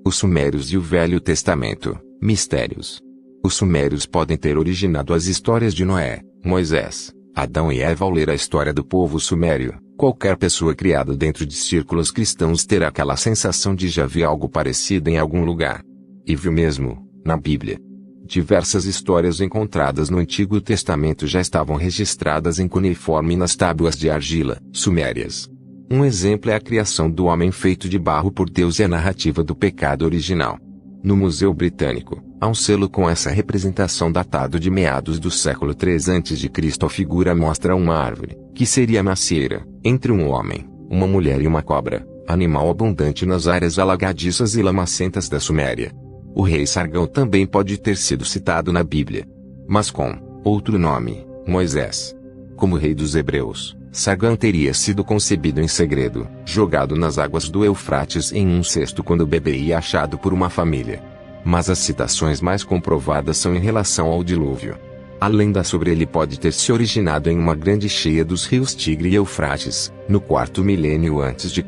Os Sumérios e o Velho Testamento, mistérios. Os Sumérios podem ter originado as histórias de Noé, Moisés, Adão e Eva. Ao ler a história do povo sumério, qualquer pessoa criada dentro de círculos cristãos terá aquela sensação de já ver algo parecido em algum lugar. E viu mesmo, na Bíblia. Diversas histórias encontradas no Antigo Testamento já estavam registradas em cuneiforme nas tábuas de argila sumérias. Um exemplo é a criação do homem feito de barro por Deus e a narrativa do pecado original. No Museu Britânico, há um selo com essa representação datado de meados do século III a.C. A figura mostra uma árvore, que seria a macieira, entre um homem, uma mulher e uma cobra, animal abundante nas áreas alagadiças e lamacentas da Suméria. O rei Sargão também pode ter sido citado na Bíblia, mas com outro nome, Moisés. Como rei dos hebreus, Sargão teria sido concebido em segredo, jogado nas águas do Eufrates em um cesto quando bebê e achado por uma família. Mas as citações mais comprovadas são em relação ao dilúvio. A lenda sobre ele pode ter se originado em uma grande cheia dos rios Tigre e Eufrates, no 4º milênio a.C.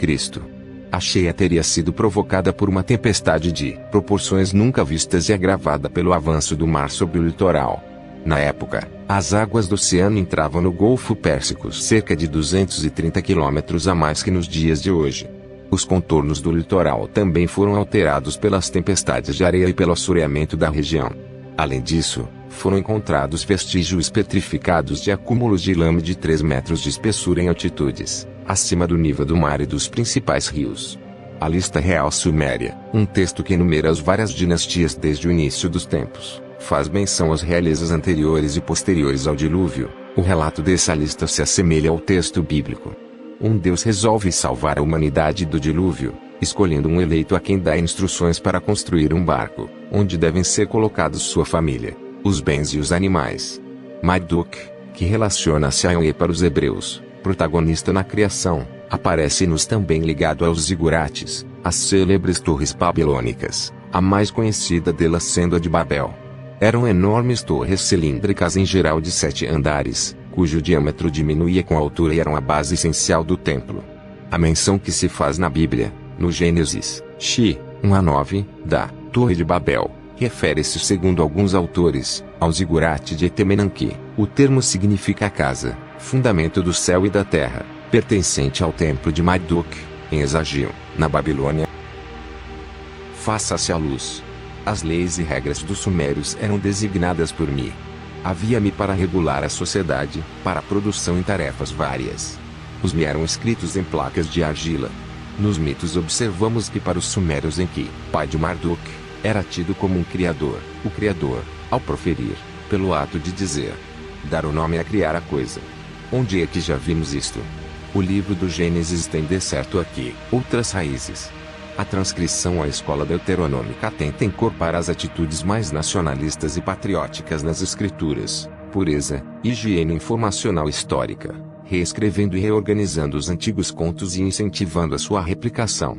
A cheia teria sido provocada por uma tempestade de proporções nunca vistas e agravada pelo avanço do mar sobre o litoral. Na época, as águas do oceano entravam no Golfo Pérsico cerca de 230 quilômetros a mais que nos dias de hoje. Os contornos do litoral também foram alterados pelas tempestades de areia e pelo assoreamento da região. Além disso, foram encontrados vestígios petrificados de acúmulos de lama de 3 metros de espessura em altitudes acima do nível do mar e dos principais rios. A Lista Real Suméria, um texto que enumera as várias dinastias desde o início dos tempos, faz menção às realezas anteriores e posteriores ao dilúvio. O relato dessa lista se assemelha ao texto bíblico. Um Deus resolve salvar a humanidade do dilúvio, escolhendo um eleito a quem dá instruções para construir um barco, onde devem ser colocados sua família, os bens e os animais. Marduk, que relaciona-se a Yahweh para os hebreus, protagonista na criação, aparece-nos também ligado aos zigurates, as célebres torres babilônicas, a mais conhecida delas sendo a de Babel. Eram enormes torres cilíndricas em geral de 7 andares, cujo diâmetro diminuía com a altura e eram a base essencial do templo. A menção que se faz na Bíblia, no Gênesis, 1-9, da Torre de Babel, refere-se, segundo alguns autores, ao zigurate de Etemenanque. O termo significa casa, fundamento do céu e da terra, pertencente ao templo de Marduk, em Esagil, na Babilônia. Faça-se a luz. As leis e regras dos sumérios eram designadas por Mi. Havia-me para regular a sociedade, para a produção em tarefas várias. Os Mi eram escritos em placas de argila. Nos mitos observamos que para os sumérios Enki, pai de Marduk, era tido como um criador. O criador, ao proferir, pelo ato de dizer, dar o nome a criar a coisa. Onde é que já vimos isto? O livro do Gênesis tem de certo aqui outras raízes. A transcrição à escola deuteronômica tenta incorporar as atitudes mais nacionalistas e patrióticas nas escrituras, pureza, higiene informacional histórica, reescrevendo e reorganizando os antigos contos e incentivando a sua replicação.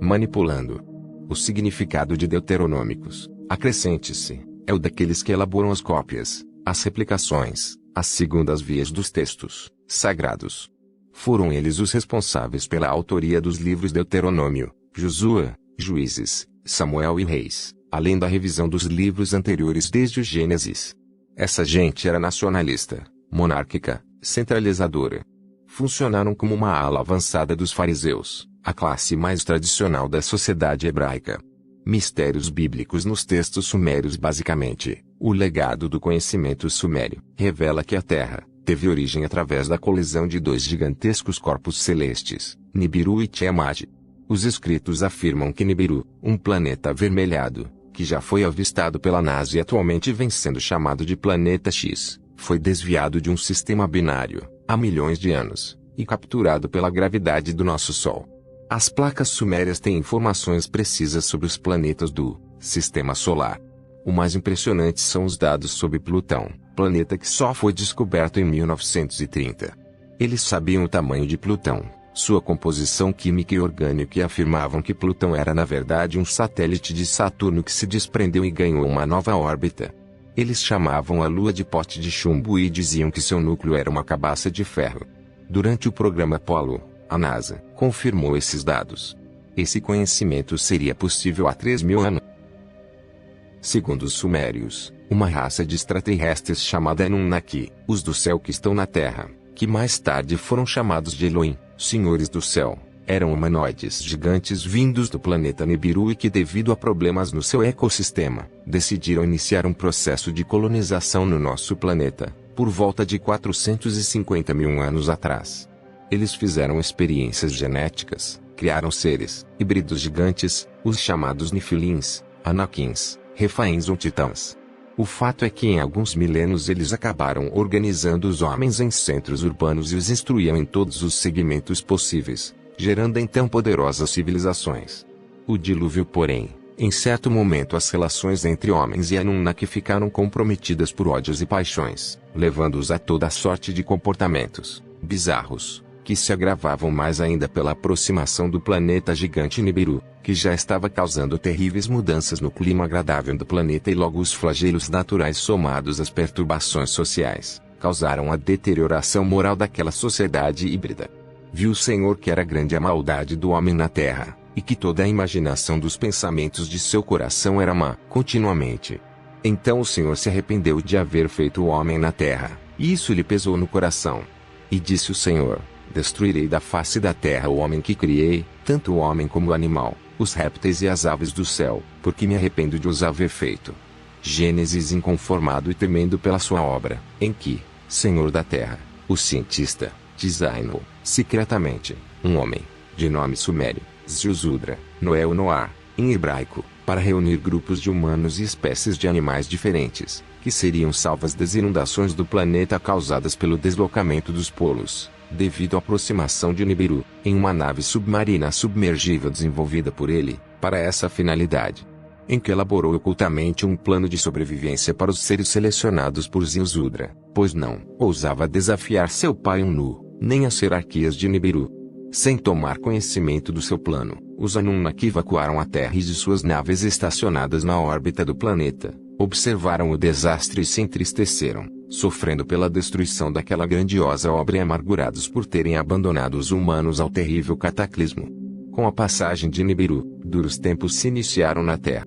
Manipulando. O significado de deuteronômicos, acrescente-se, é o daqueles que elaboram as cópias, as replicações, as segundas vias dos textos sagrados. Foram eles os responsáveis pela autoria dos livros Deuteronômio, Josué, Juízes, Samuel e Reis, além da revisão dos livros anteriores desde o Gênesis. Essa gente era nacionalista, monárquica, centralizadora. Funcionaram como uma ala avançada dos fariseus, a classe mais tradicional da sociedade hebraica. Mistérios bíblicos nos textos sumérios. Basicamente, o legado do conhecimento sumério revela que a Terra teve origem através da colisão de 2 gigantescos corpos celestes, Nibiru e Tiamat. Os escritos afirmam que Nibiru, um planeta avermelhado, que já foi avistado pela NASA e atualmente vem sendo chamado de Planeta X, foi desviado de um sistema binário, há milhões de anos, e capturado pela gravidade do nosso Sol. As placas sumérias têm informações precisas sobre os planetas do Sistema Solar. O mais impressionante são os dados sobre Plutão, planeta que só foi descoberto em 1930. Eles sabiam o tamanho de Plutão, sua composição química e orgânica e afirmavam que Plutão era na verdade um satélite de Saturno que se desprendeu e ganhou uma nova órbita. Eles chamavam a Lua de pote de chumbo e diziam que seu núcleo era uma cabaça de ferro. Durante o programa Apollo, a NASA confirmou esses dados. Esse conhecimento seria possível há 3.000 anos. Segundo os sumérios, uma raça de extraterrestres chamada Anunnaki, os do céu que estão na Terra, que mais tarde foram chamados de Elohim, senhores do céu, eram humanoides gigantes vindos do planeta Nibiru e que, devido a problemas no seu ecossistema, decidiram iniciar um processo de colonização no nosso planeta, por volta de 450.000 anos atrás. Eles fizeram experiências genéticas, criaram seres, híbridos gigantes, os chamados Nifilins, Anakins, Refaíns ou Titãs. O fato é que em alguns milênios eles acabaram organizando os homens em centros urbanos e os instruíam em todos os segmentos possíveis, gerando então poderosas civilizações. O dilúvio, porém, em certo momento as relações entre homens e Anunnaki ficaram comprometidas por ódios e paixões, levando-os a toda sorte de comportamentos bizarros, que se agravavam mais ainda pela aproximação do planeta gigante Nibiru, que já estava causando terríveis mudanças no clima agradável do planeta, e logo os flagelos naturais somados às perturbações sociais, causaram a deterioração moral daquela sociedade híbrida. Viu o Senhor que era grande a maldade do homem na terra, e que toda a imaginação dos pensamentos de seu coração era má, continuamente. Então o Senhor se arrependeu de haver feito o homem na terra, e isso lhe pesou no coração. E disse o Senhor: destruirei da face da terra o homem que criei, tanto o homem como o animal, os répteis e as aves do céu, porque me arrependo de os haver feito. Gênesis, inconformado e temendo pela sua obra, em que, Senhor da terra, o cientista, designou, secretamente, um homem, de nome sumério, Ziusudra, Noé ou Noar, em hebraico, para reunir grupos de humanos e espécies de animais diferentes, que seriam salvas das inundações do planeta causadas pelo deslocamento dos polos, devido à aproximação de Nibiru, em uma nave submarina submergível desenvolvida por ele, para essa finalidade. Em que elaborou ocultamente um plano de sobrevivência para os seres selecionados por Ziusudra, pois não ousava desafiar seu pai Anu, nem as hierarquias de Nibiru. Sem tomar conhecimento do seu plano, os Anunnaki evacuaram a Terra e de suas naves estacionadas na órbita do planeta, observaram o desastre e se entristeceram, sofrendo pela destruição daquela grandiosa obra e amargurados por terem abandonado os humanos ao terrível cataclismo. Com a passagem de Nibiru, duros tempos se iniciaram na Terra.